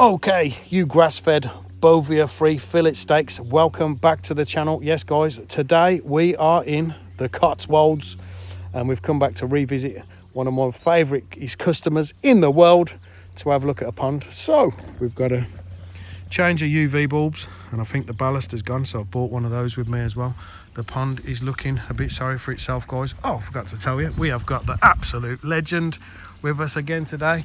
Okay, you grass-fed bovia-free fillet steaks, welcome back to the channel. Yes guys, today we are in the Cotswolds and we've come back to revisit one of my favourite customers in the world to have a look at a pond. So we've got to change the UV bulbs and I think the ballast has gone, so I've bought one of those with me as well. The pond is looking a bit sorry for itself, guys. Oh, I forgot to tell you, we have got the absolute legend with us again today.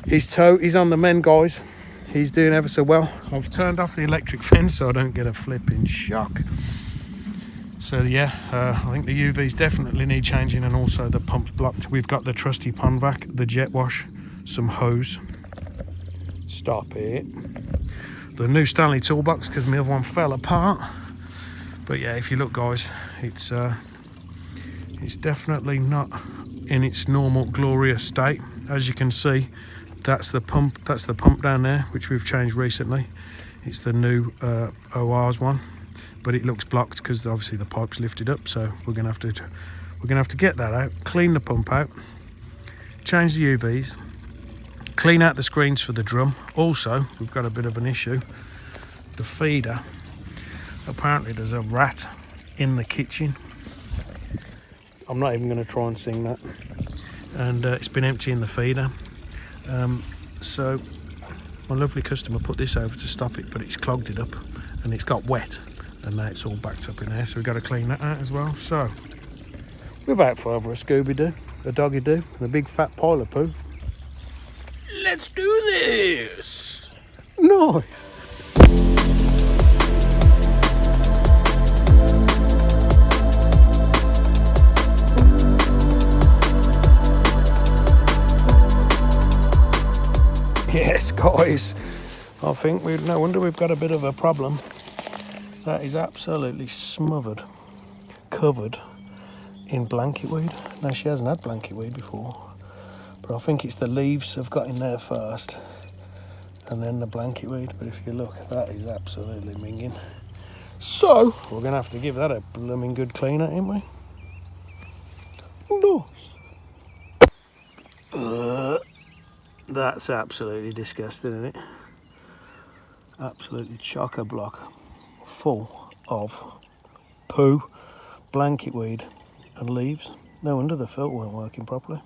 His toe is on the mend, guys. He's doing ever so well. I've turned off the electric fence so I don't get a flipping shock. So yeah, I think the UVs definitely need changing, and also the pump's blocked. We've got the trusty pond vac, the jet wash, some hose. Stop it. The new Stanley toolbox because my other one fell apart. But yeah, if you look, guys, it's definitely not in its normal glorious state. As you can see, that's the pump down there, which we've changed recently. It's the new OR's one, but it looks blocked because obviously the pipe's lifted up, so we're gonna have to get that out, clean the pump out, change the UVs, clean out the screens for the drum. Also, we've got a bit of an issue. The feeder, apparently there's a rat in the kitchen. I'm not even going to try and sing that. And it's been emptying the feeder. So my lovely customer put this over to stop it, but it's clogged it up and it's got wet, and now it's all backed up in there, so we've got to clean that out as well. So without further a Scooby-Doo, a doggy-doo, and a big fat pile of poo, let's do this. Nice. Yes, guys, I think no wonder we've got a bit of a problem. That is absolutely smothered, covered in blanket weed. Now, she hasn't had blanket weed before, but I think it's the leaves have got in there first and then the blanket weed. But if you look, that is absolutely minging. So we're going to have to give that a blooming good cleaner, ain't we? No. That's absolutely disgusting, isn't it? Absolutely chock-a-block full of poo, blanket weed and leaves. No wonder the filter weren't working properly.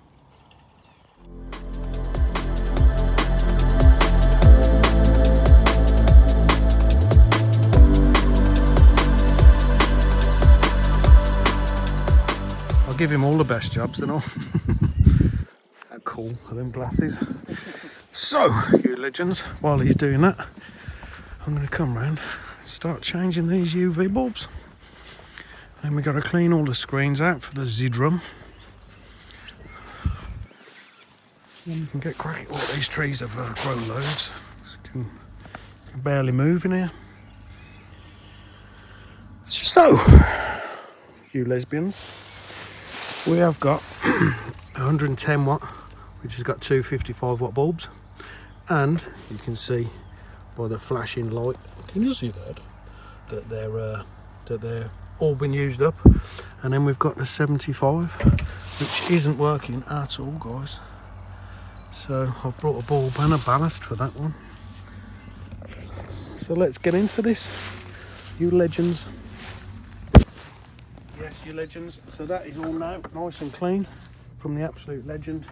I'll give him all the best jobs and all. How cool are them glasses? So, you legends, while he's doing that, I'm going to come round, start changing these UV bulbs. Then we've got to clean all the screens out for the Z-drum. Then we can get cracking. All these trees have grown loads. Can barely move in here. So, you lesbians, we have got 110 watt, which has got two 55 watt bulbs. And you can see by the flashing light, can you see that they're all been used up. And then we've got the 75, which isn't working at all, guys. So I've brought a bulb and a ballast for that one. So let's get into this, you legends. Yes, you legends. So that is all now nice and clean from the absolute legend,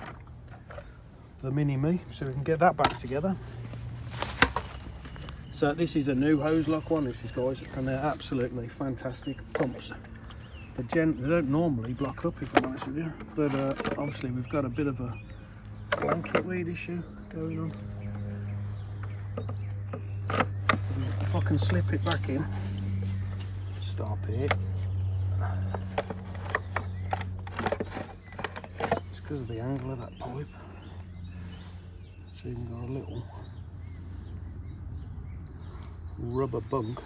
the mini me, so we can get that back together. So this is a new hose lock one, this is, guys, and they're absolutely fantastic pumps. They don't normally block up, if I'm honest with you, but obviously we've got a bit of a blanket weed issue going on. If I can slip it back in, stop it. It's because of the angle of that pipe. So you've got a little rubber bunk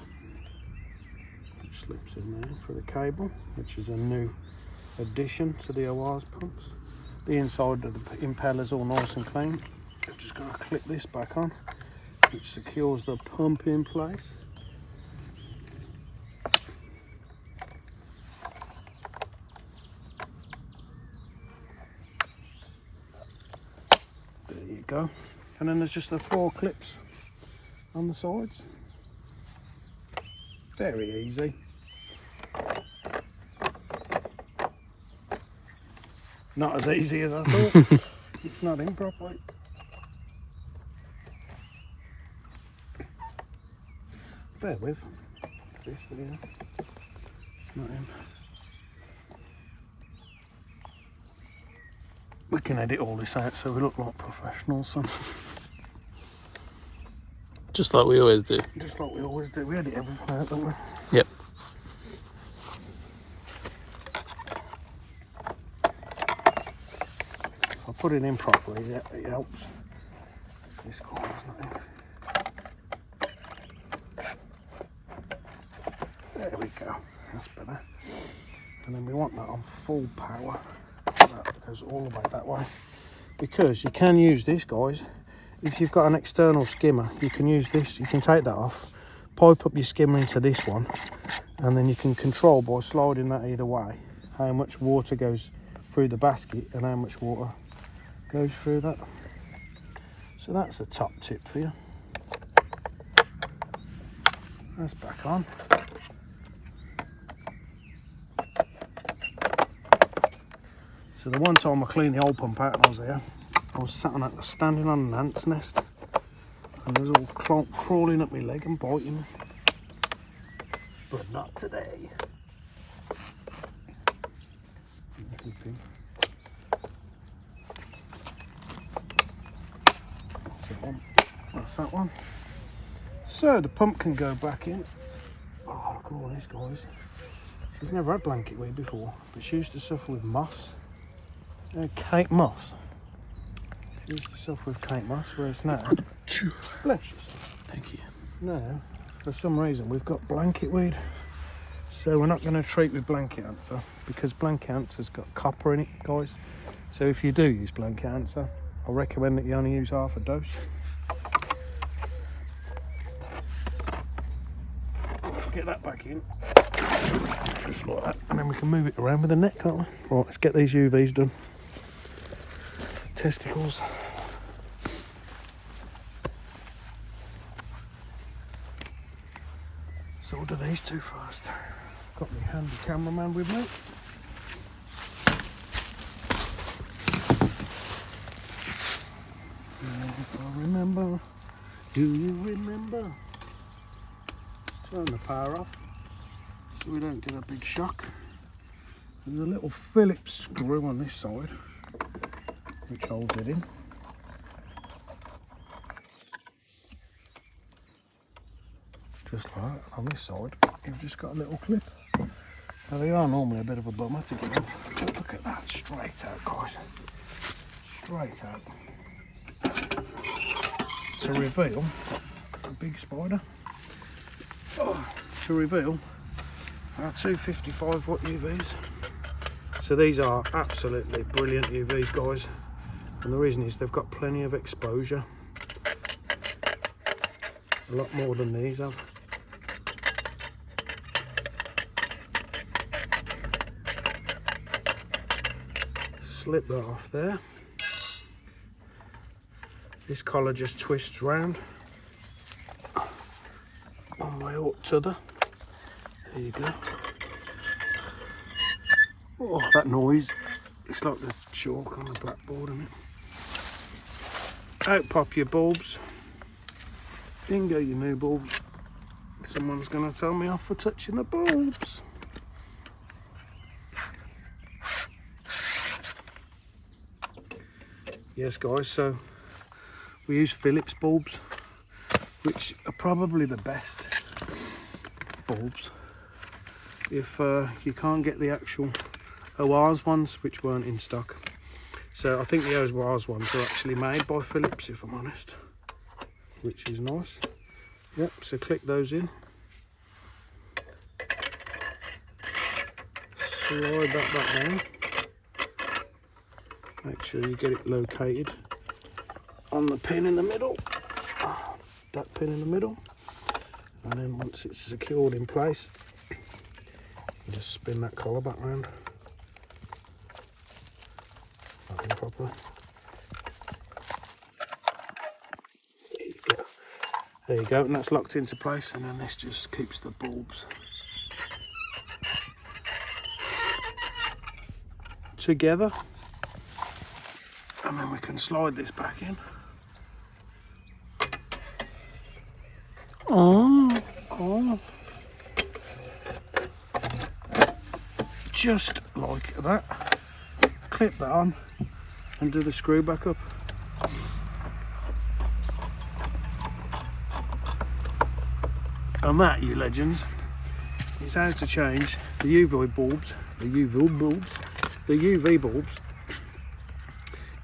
which slips in there for the cable, which is a new addition to the OR's pumps. The inside of the impeller's all nice and clean. I'm just going to clip this back on, which secures the pump in place. There you go. and then there's just the 4 clips on the sides. Very easy. Not as easy as I thought. It's not in properly. Bear with this video. It's not in. We can edit all this out so we look like professionals. So. Just like we always do. Just like we always do. We edit everything out, don't we? Yep. If I put it in properly, it helps. It's this corner's not in. There we go. That's better. And then we want that on full power. That goes all the way that way. Because you can use this, guys. If you've got an external skimmer, you can use this. You can take that off, pipe up your skimmer into this one, and then you can control by sliding that either way how much water goes through the basket and how much water goes through that. So that's a top tip for you. That's back on. So the one time I cleaned the old pump out and I was there, I was standing on an ant's nest and they was all crawling up my leg and biting me. But not today. That's that one. So the pump can go back in. Oh, look at all this, guys. She's never had blanket weed before, but she used to suffer with moss. Cape moss. She used to suffer with Cape moss, whereas now, bless yourself. Thank you. Now, for some reason, we've got blanket weed. So we're not going to treat with blanket answer because blanket answer's got copper in it, guys. So if you do use blanket answer, I recommend that you only use half a dose. Get that back in. Just like that. And then we can move it around with the net, can't we? Right, let's get these UVs done. Testicles. So we'll do these two first. Got my handy cameraman with me. If I remember, do you remember? Let's turn the power off so we don't get a big shock. There's a little Phillips screw on this side which holds it in. Just like that. On this side, you've just got a little clip. Now they are normally a bit of a bummer to get in. But look at that, straight out, guys. Straight out. To reveal a big spider. Oh, to reveal our 255 watt UVs. So these are absolutely brilliant UVs, guys. And the reason is they've got plenty of exposure. A lot more than these have. Slip that off there. This collar just twists round one way or t'other. There you go. Oh, that noise. It's like the chalk on the blackboard, isn't it? Out pop your bulbs. In go your new bulbs. Someone's going to tell me off for touching the bulbs. Yes, guys, so we use Phillips bulbs, which are probably the best bulbs if you can't get the actual OR's ones, which weren't in stock. So I think the OR's ones are actually made by Phillips, if I'm honest, which is nice. Yep, so click those in. Slide that back down. Make sure you get it located on the pin in the middle. That pin in the middle. And then once it's secured in place, you just spin that collar back round. Back in properly. There you go, and that's locked into place, and then this just keeps the bulbs together. And then we can slide this back in. Oh. Just like that. Clip that on and do the screw back up. And that, you legends, is how to change the UV bulbs,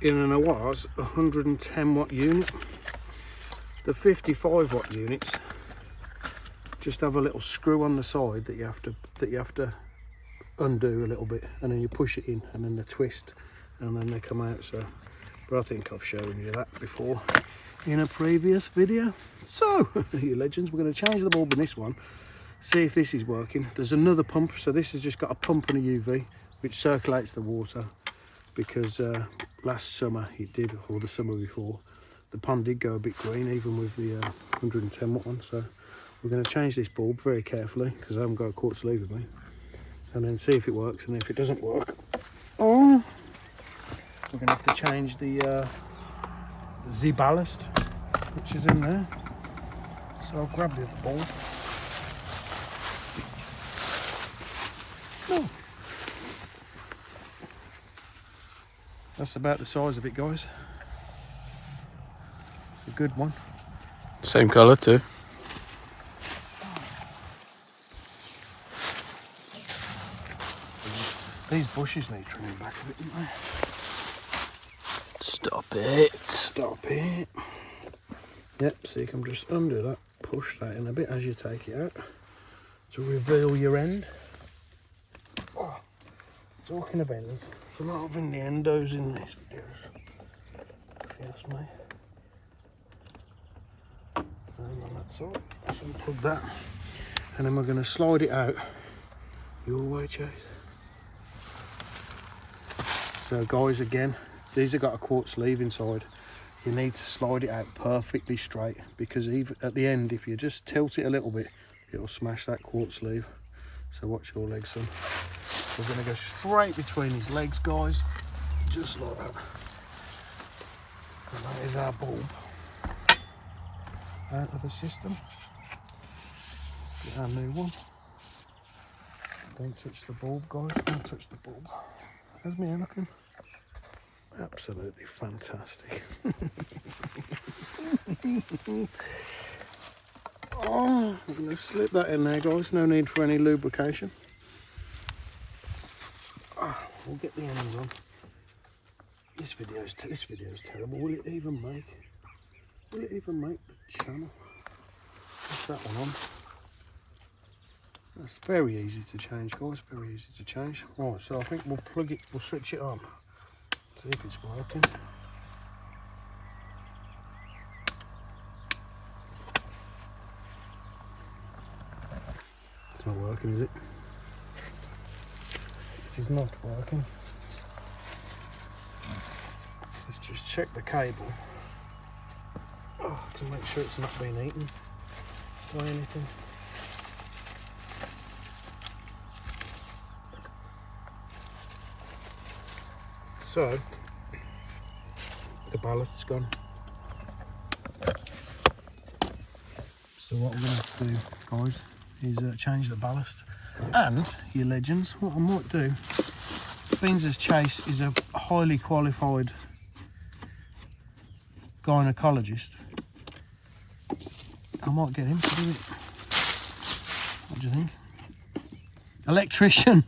in an OR's 110 watt unit. The 55 watt units just have a little screw on the side that you have to undo a little bit, and then you push it in, and then they twist, and then they come out. So, but I think I've shown you that before in a previous video. So, you legends, we're going to change the bulb in this one, see if this is working. There's another pump, so this has just got a pump and a UV which circulates the water, because last summer it did, or the summer before, the pond did go a bit green even with the 110 watt one. So we're going to change this bulb very carefully, because I haven't got a quartz sleeve with me, and then see if it works. And if it doesn't work, we're going to have to change the ballast which is in there. So I'll grab the other bulb. That's about the size of it, guys. It's a good one. Same colour too. These bushes need trimming back a bit, don't they? Stop it. Stop it. Yep, so you can just undo that, push that in a bit as you take it out to reveal your end. Oh, talking of ends, there's a lot of innuendos in these videos, if you ask me. Same on that side. So unplug that, and then we're going to slide it out your way, Chase. So guys, again, these have got a quartz sleeve inside. You need to slide it out perfectly straight, because even at the end, if you just tilt it a little bit, it'll smash that quartz sleeve. So watch your legs, son. We're going to go straight between his legs, guys, just like that. And that is our bulb out of the system. Get our new one. Don't touch the bulb, guys, don't touch the bulb. How's me looking? Absolutely fantastic. Oh, I'm going to slip that in there, guys. No need for any lubrication. Oh, we'll get the ends on. This video's terrible. Will it even make the channel? What's that one on? That's very easy to change, guys. Very easy to change. Right, so I think we'll plug it. We'll switch it on. See if it's working. It's not working, is it? It is not working. Let's just check the cable to make sure it's not being eaten by anything. So, the ballast's gone. So what we're going to have to do, guys, is change the ballast. And, you legends, what I might do, being as Chase is a highly qualified gynecologist, I might get him to do it. What do you think? Electrician!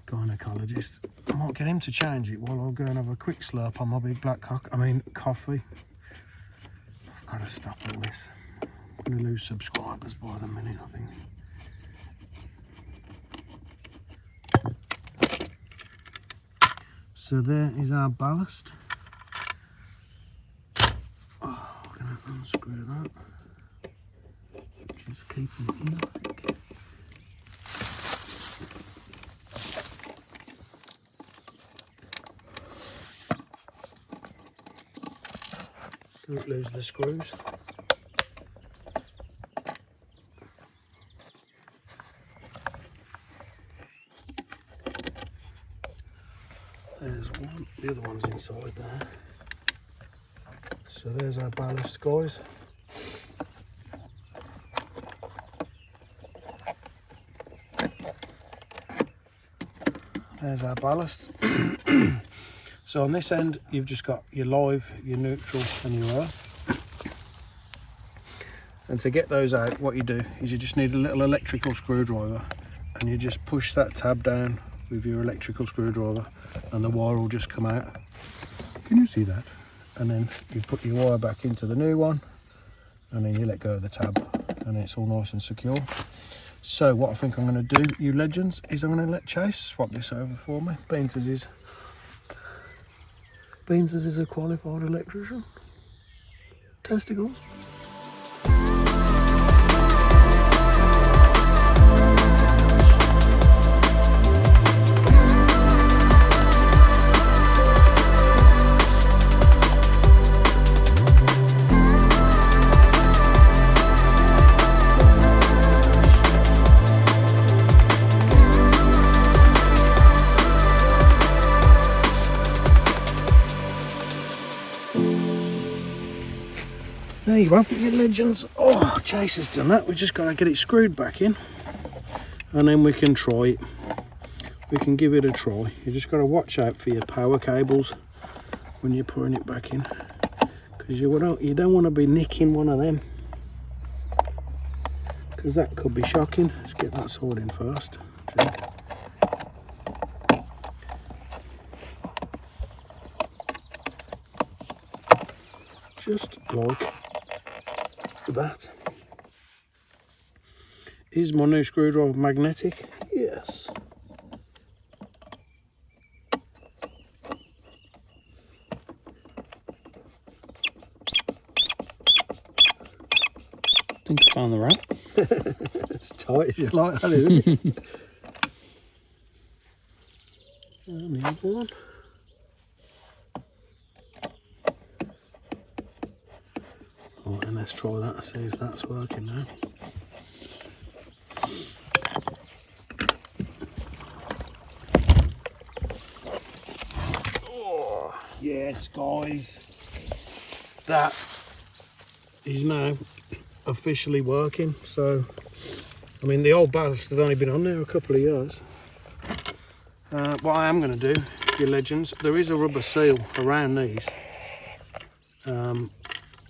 Gynecologist. I might get him to change it while I'll go and have a quick slurp on my big black coffee. I've got to stop all this. I'm going to lose subscribers by the minute, I think. So there is our ballast. Oh, I'm going to unscrew that. Just keeping it in, I think. Don't lose the screws. the other one's inside there. So there's our ballast, guys. There's our ballast. So on this end, you've just got your live, your neutral, and your earth. And to get those out, what you do is you just need a little electrical screwdriver, and you just push that tab down with your electrical screwdriver, and the wire will just come out. Can you see that? And then you put your wire back into the new one, and then you let go of the tab, and it's all nice and secure. So what I think I'm going to do, you legends, is I'm going to let Chase swap this over for me. Beans is a qualified electrician. Testicles. There you go, your legends. Oh, Chase has done that. We've just got to get it screwed back in, and then we can try it. We can give it a try. You just got to watch out for your power cables when you're putting it back in, because you don't want to be nicking one of them, because that could be shocking. Let's get that side in first. Just like that. Is my new screwdriver magnetic? Yes. I think I found the rat. It's tight as you like that, isn't it? And the other one. Right, and let's try that and see if that's working now. Oh, yes, guys. That is now officially working. So, I mean, the old ballast had only been on there a couple of years. What I am going to do, your legends, there is a rubber seal around these.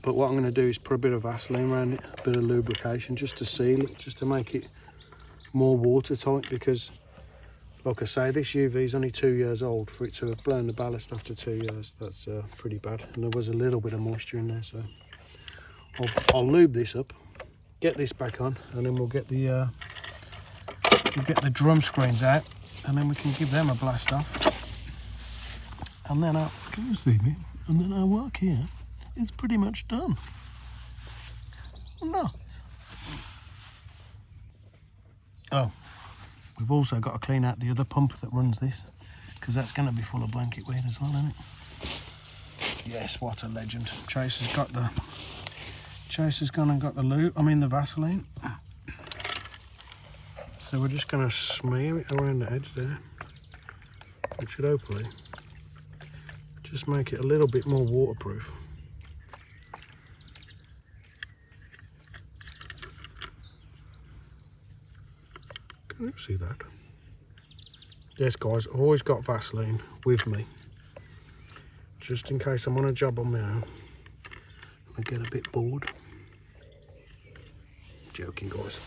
But what I'm going to do is put a bit of Vaseline around it, a bit of lubrication, just to seal it, just to make it more watertight, because, like I say, this UV is only 2 years old. For it to have blown the ballast after 2 years, that's pretty bad. And there was a little bit of moisture in there, so I'll lube this up, get this back on, and then we'll get the drum screens out, and then we can give them a blast off. And then can you see me? And then our work here is pretty much done. Nice. Oh, we've also got to clean out the other pump that runs this, because that's going to be full of blanket weed as well, isn't it? Yes, what a legend. Chase has gone and got the lube, the Vaseline. So we're just going to smear it around the edge there, which should hopefully just make it a little bit more waterproof. Can you see that? Yes, guys, I've always got Vaseline with me, just in case I'm on a job on my own. I get a bit bored. Joking, guys.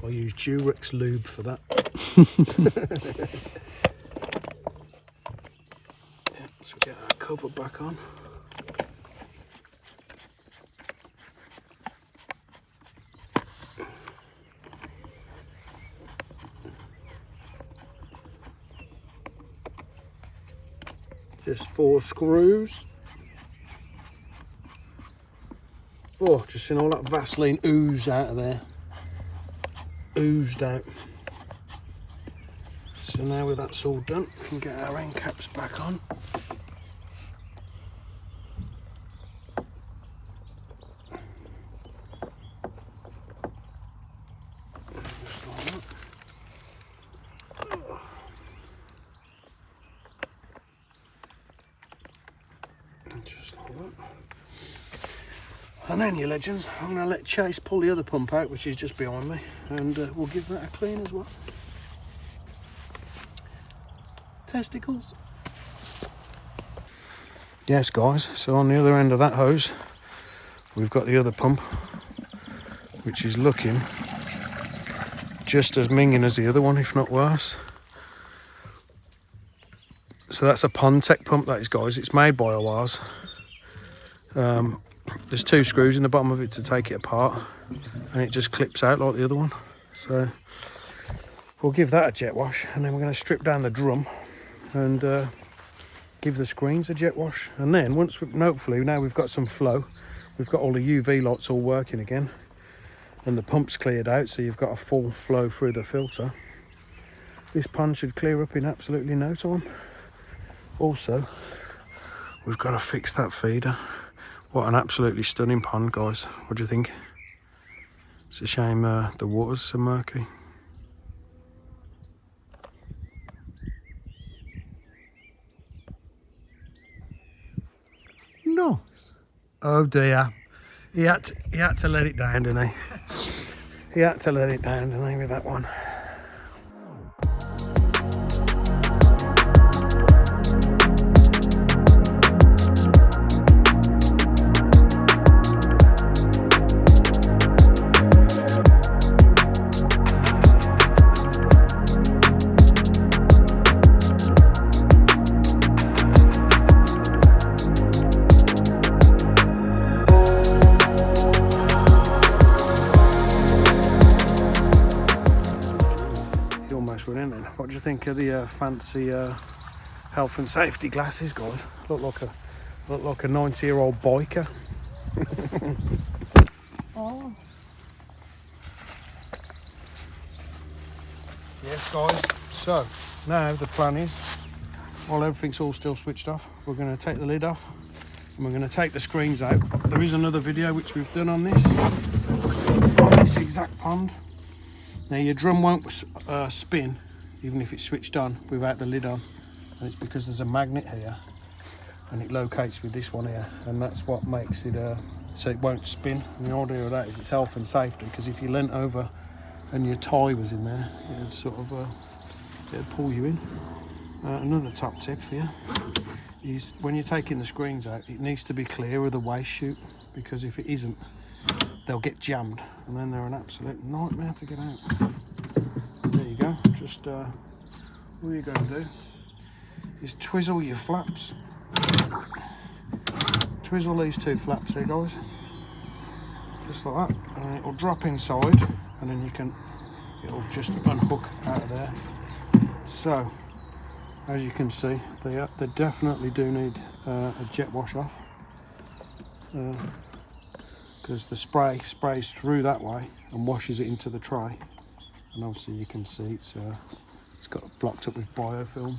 I use Durex lube for that. Yeah, so we get our cover back on. Just 4 screws. Oh, just seen all that Vaseline ooze out of there. Oozed out. So now with that's all done, we can get our end caps back on. Just like that. And then, you legends, I'm going to let Chase pull the other pump out, which is just behind me, and we'll give that a clean as well. Testicles. Yes, guys, so on the other end of that hose, we've got the other pump, which is looking just as minging as the other one, if not worse. So that's a Pondtech pump, that is, guys. It's made by ORs. There's 2 screws in the bottom of it to take it apart, and it just clips out like the other one. So we'll give that a jet wash, and then we're going to strip down the drum and give the screens a jet wash. And then once hopefully now we've got some flow, we've got all the UV lights all working again, and the pump's cleared out, so you've got a full flow through the filter. This pond should clear up in absolutely no time. Also, we've got to fix that feeder. What an absolutely stunning pond, guys. What do you think? It's a shame the water's so murky. No. Oh dear. He had to let it down, didn't he? He had to let it down, didn't he, with that one? What do you think of the fancy health and safety glasses, guys? Look like a 90-year-old biker. Oh. Yes, guys. So now the plan is, while everything's all still switched off, we're going to take the lid off and we're going to take the screens out. There is another video which we've done on this exact pond. Now your drum won't spin even if it's switched on without the lid on, and it's because there's a magnet here and it locates with this one here, and that's what makes it so it won't spin. And the idea of that is it's health and safety, because if you leant over and your tie was in there, it'd sort of it'd pull you in. Another top tip for you is when you're taking the screens out, it needs to be clear of the waste chute, because if it isn't, they'll get jammed and then they're an absolute nightmare to get out. There you go. Just all you're going to do is twizzle your flaps. Twizzle these 2 flaps here, guys, just like that, and it'll drop inside, and then it'll just unhook out of there. So as you can see, they definitely do need a jet wash off, because the spray sprays through that way and washes it into the tray. And obviously you can see it's got blocked up with biofilm.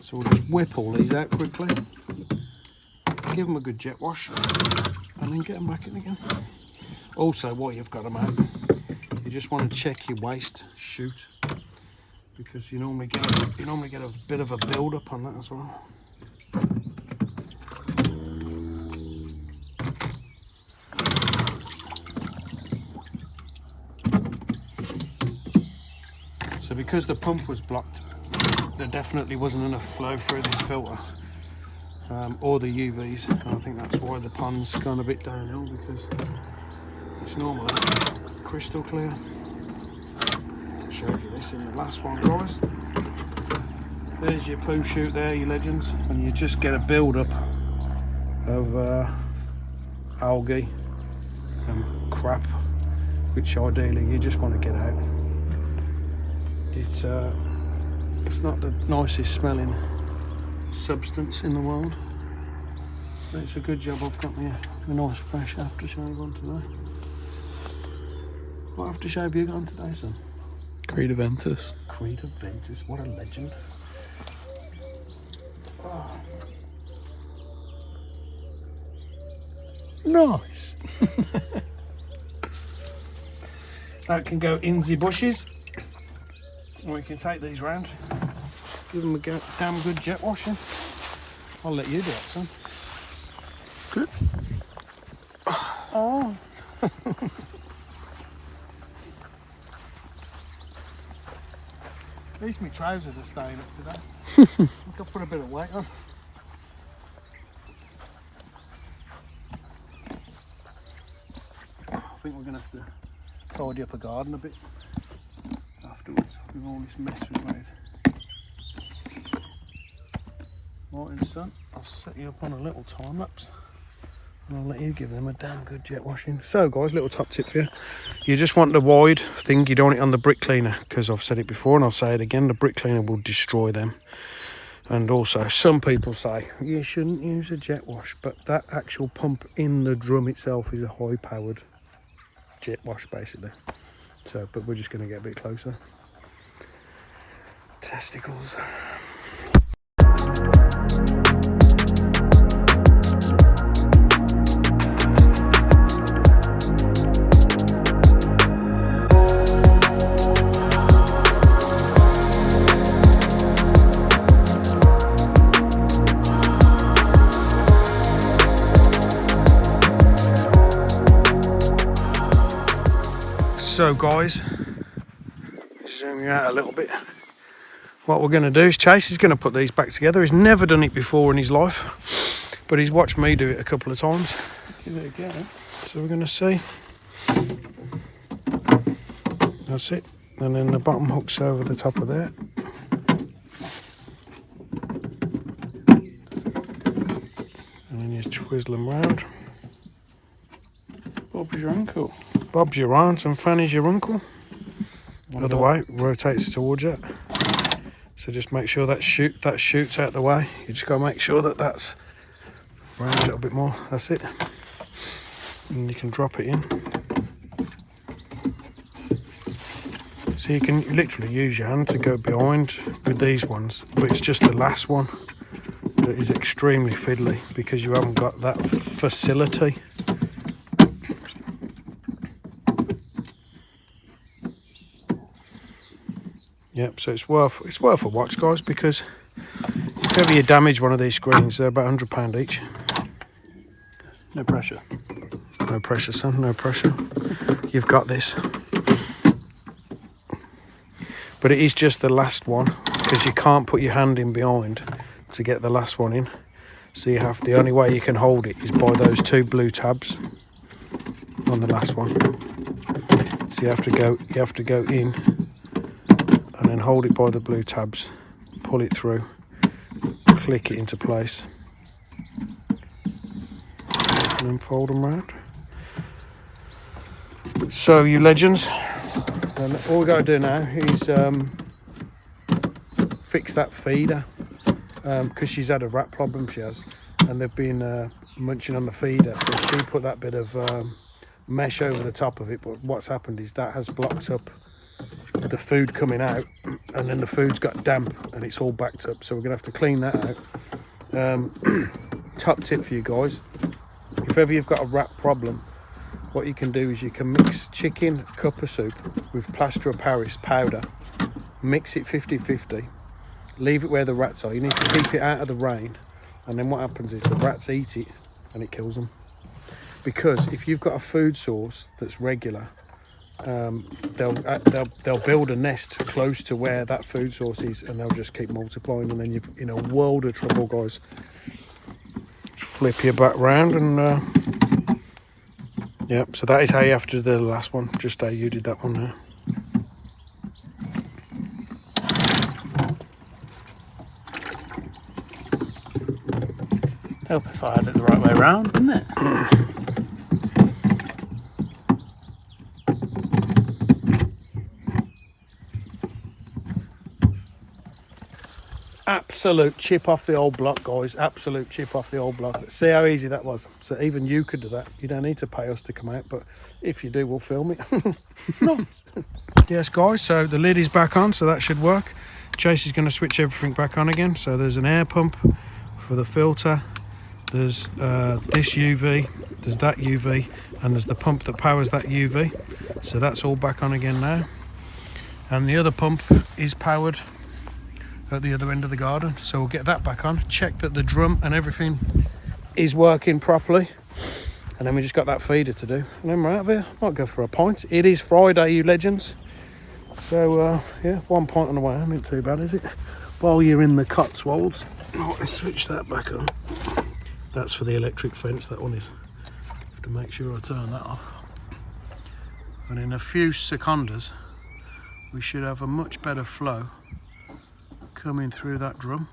So we'll just whip all these out quickly, give them a good jet wash, and then get them back in again. Also, while you've got them out, you just want to check your waste chute, because you normally get a bit of a build up on that as well. So because the pump was blocked, there definitely wasn't enough flow through this filter, or the UVs, and I think that's why the pond's gone a bit downhill, because it's normally crystal clear. I'll show you this in the last one, guys. There's your poo chute there, you legends, and you just get a build up of algae and crap, which ideally you just want to get out. It's not the nicest smelling substance in the world, but it's a good job I've got me a nice fresh aftershave on today. What aftershave have you got on today, son? Creed Aventus. Creed Aventus, what a legend. Oh. Nice. That can go in the bushes. We can take these round Give them a damn good jet washing. I'll let you do that, son. Good. Oh. At least my trousers are staying up today. I think I'll put a bit of weight on. I think we're going to have to tidy up a garden a bit afterwards with all this mess we've made. Right, son, I'll set you up on a little time lapse and I'll let you give them a damn good jet washing. So guys, little top tip for you. You just want the wide thing, you don't want it on the brick cleaner, because I've said it before and I'll say it again, the brick cleaner will destroy them. And also, some people say you shouldn't use a jet wash, but that actual pump in the drum itself is a high powered jet wash basically. So, but we're just going to get a bit closer. Testicles. So guys, zoom you out a little bit. What we're going to do is Chase is going to put these back together. He's never done it before in his life, but he's watched me do it a couple of times. Give it a go. So we're going to see. That's it. And then the bottom hooks over the top of there. And then you twizzle them round. Bob's your uncle. Bob's your aunt and Fanny's your uncle. Other way, rotates towards it. So just make sure that shoots out the way. You just got to make sure that that's round a little bit more. That's it. And you can drop it in. So you can literally use your hand to go behind with these ones, but it's just the last one that is extremely fiddly because you haven't got that facility. Yep, so it's worth a watch, guys, because if ever you damage one of these screens, they're about £100 each. No pressure. No pressure, son, no pressure. You've got this. But it is just the last one, because you can't put your hand in behind to get the last one in. So the only way you can hold it is by those two blue tabs on the last one. So you have to go in and then hold it by the blue tabs, pull it through, click it into place, and then fold them round. So you legends, and all we got to do now is fix that feeder, because she's had a rat problem, she has, and they've been munching on the feeder, so she put that bit of mesh over the top of it, but what's happened is that has blocked up the food coming out, and then the food's got damp and it's all backed up, so we're gonna have to clean that out. Top tip for you guys, if ever you've got a rat problem, what you can do is you can mix chicken cuppa soup with plaster of Paris powder, mix it 50-50, leave it where the rats are. You need to keep it out of the rain, and then what happens is the rats eat it and it kills them. Because if you've got a food source that's regular, they'll build a nest close to where that food source is, and they'll just keep multiplying, and then you're in a world of trouble, guys. Flip your back round, and yep, so that is how you have to do the last one, just how you did that one there. Help if I had it the right way around, wouldn't it? Absolute chip off the old block, guys. Absolute chip off the old block. See how easy that was. So even you could do that. You don't need to pay us to come out, but if you do, we'll film it. No. Yes, guys, so the lid is back on, so that should work. Chase is going to switch everything back on again. So there's an air pump for the filter. There's this UV. There's that UV. And there's the pump that powers that UV. So that's all back on again now. And the other pump is powered at the other end of the garden. So we'll get that back on, check that the drum and everything is working properly, and then we just got that feeder to do, and then we're out of here. Might go for a pint. It is Friday, you legends. So yeah, 1 pint on the way home, ain't too bad, is it? While you're in the Cotswolds. Oh, let's switch that back on. That's for the electric fence, that one is. Have to make sure I turn that off. And in a few seconds, we should have a much better flow coming through that drum.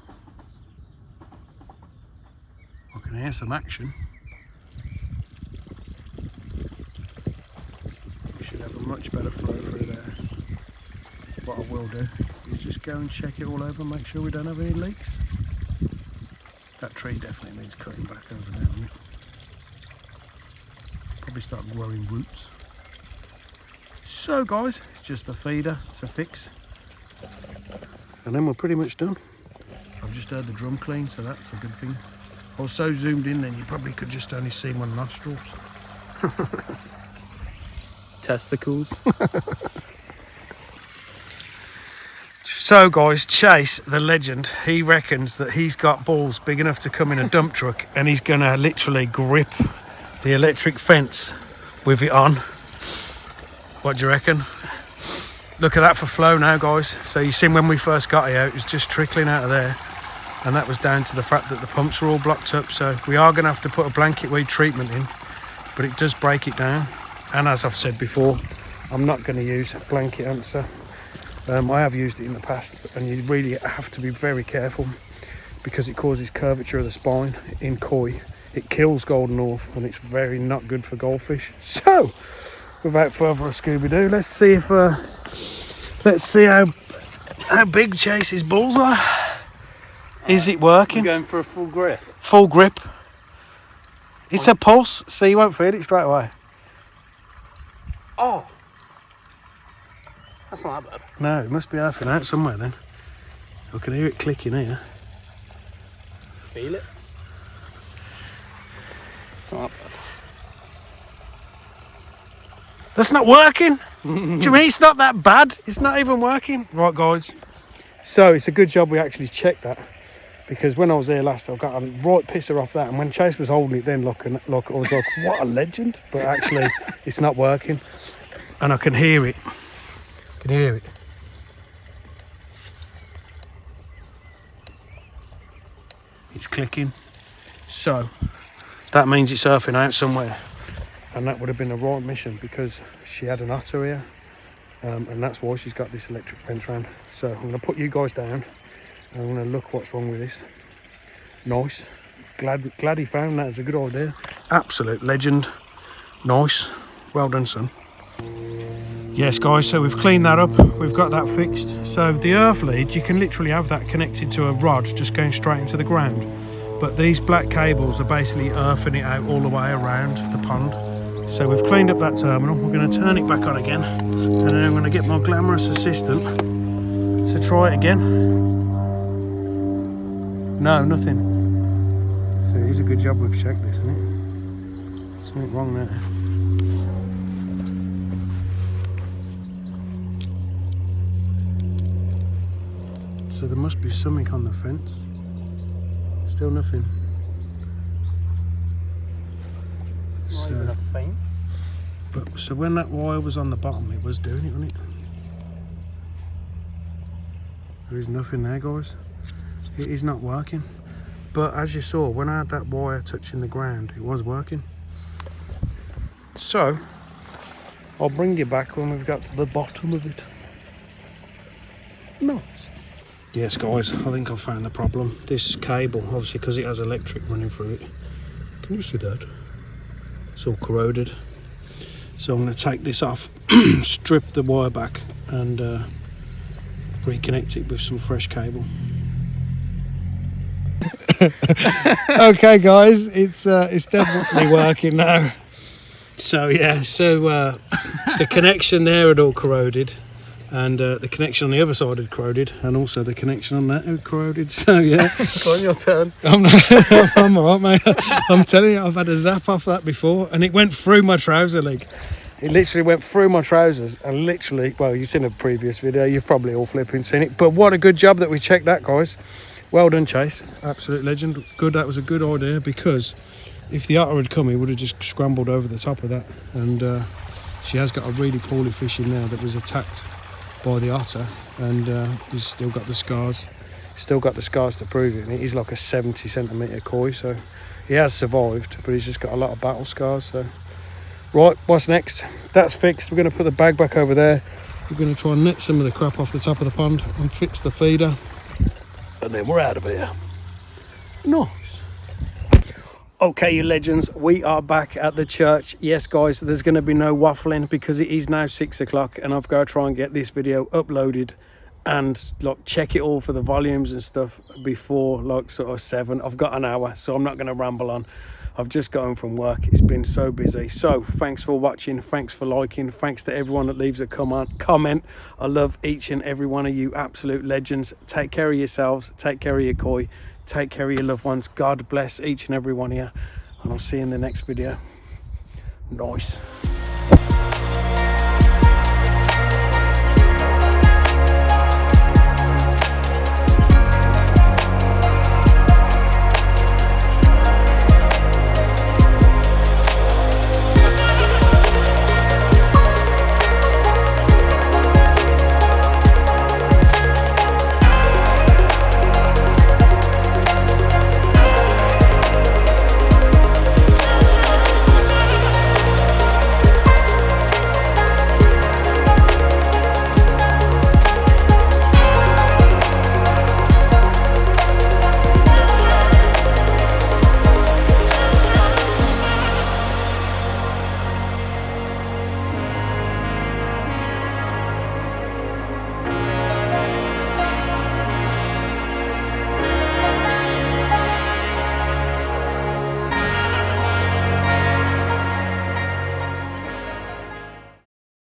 I can hear some action. We should have a much better flow through there. What I will do is just go and check it all over, make sure we don't have any leaks. That tree definitely needs cutting back over there, doesn't it? Probably start growing roots. So guys, it's just the feeder to fix. And then we're pretty much done. I've just heard the drum clean, so that's a good thing. I was so zoomed in then you probably could just only see my nostrils. Testicles. So guys, Chase, the legend, he reckons that he's got balls big enough to come in a dump truck, and he's gonna literally grip the electric fence with it on. What do you reckon? Look at that for flow now, guys. So you seen when we first got here, it was just trickling out of there, and that was down to the fact that the pumps were all blocked up. So we are gonna have to put a blanket weed treatment in, but it does break it down. And as I've said before, I'm not going to use a blanket answer. I have used it in the past, and you really have to be very careful because it causes curvature of the spine in koi. It kills golden north, and it's very not good for goldfish. So, without further Scooby-Doo, let's see how big Chase's balls are. Is it working? We're going for a full grip. Full grip. It's a pulse, so you won't feel it straight away. Oh, that's not that bad. No, it must be earthing out somewhere then. I can hear it clicking here. Feel it? It's not that bad. That's not working? Do you mean it's not that bad? It's not even working. Right, guys. So it's a good job we actually checked that, because when I was there last, I got a right pisser off that. And when Chase was holding it then, look, I was like, what a legend. But actually, it's not working. And I can hear it. Can you hear it? It's clicking. So that means it's earthing out somewhere. And that would have been a right mission, because she had an otter here. And that's why she's got this electric fence round. So I'm going to put you guys down. And I'm going to look what's wrong with this. Nice. Glad he found that. It's a good idea. Absolute legend. Nice. Well done, son. Yes, guys, so we've cleaned that up. We've got that fixed. So the earth lead, you can literally have that connected to a rod just going straight into the ground. But these black cables are basically earthing it out all the way around the pond. So we've cleaned up that terminal. We're going to turn it back on again. And then I'm going to get my glamorous assistant to try it again. No, nothing. So it is a good job we've checked this, isn't it? Something wrong there. So there must be something on the fence. Still nothing. Not even a faint. But so when that wire was on the bottom, it was doing it, wasn't it? There is nothing there, guys. It is not working. But as you saw, when I had that wire touching the ground, it was working. So I'll bring you back when we've got to the bottom of it. Nice. Yes, guys, I think I've found the problem. This cable, obviously, because it has electric running through it. Can you see that? It's all corroded. So I'm going to take this off, strip the wire back, and reconnect it with some fresh cable. Okay, guys, it's definitely working now. So yeah, the connection there had all corroded. And the connection on the other side had corroded, and also the connection on that had corroded. So yeah, Go on, your turn. I'm alright, mate. I'm telling you, I've had a zap off that before, and it went through my trouser leg. It literally went through my trousers and literally, well, you've seen a previous video, you've probably all flipping seen it, but what a good job that we checked that, guys. Well done, Chase. Absolute legend. Good, that was a good idea, because if the otter had come, he would have just scrambled over the top of that. And she has got a really poorly fish in there that was attacked by the otter, and he's still got the scars. Still got the scars to prove it. And it is like a 70 centimetre koi, so he has survived, but he's just got a lot of battle scars. So, right, what's next? That's fixed. We're going to put the bag back over there. We're going to try and net some of the crap off the top of the pond and fix the feeder, and then we're out of here. Nice. Okay, you legends, we are back at the church. Yes, guys, there's going to be no waffling because it is now 6 o'clock, and I've got to try and get this video uploaded and like check it all for the volumes and stuff before like sort of 7. I've got an hour, so I'm not going to ramble on. I've just got home from work. It's been so busy. So thanks for watching, thanks for liking, thanks to everyone that leaves a comment. I love each and every one of you absolute legends. Take care of yourselves, take care of your koi, take care of your loved ones. God bless each and every one of you, and I'll see you in the next video. Nice.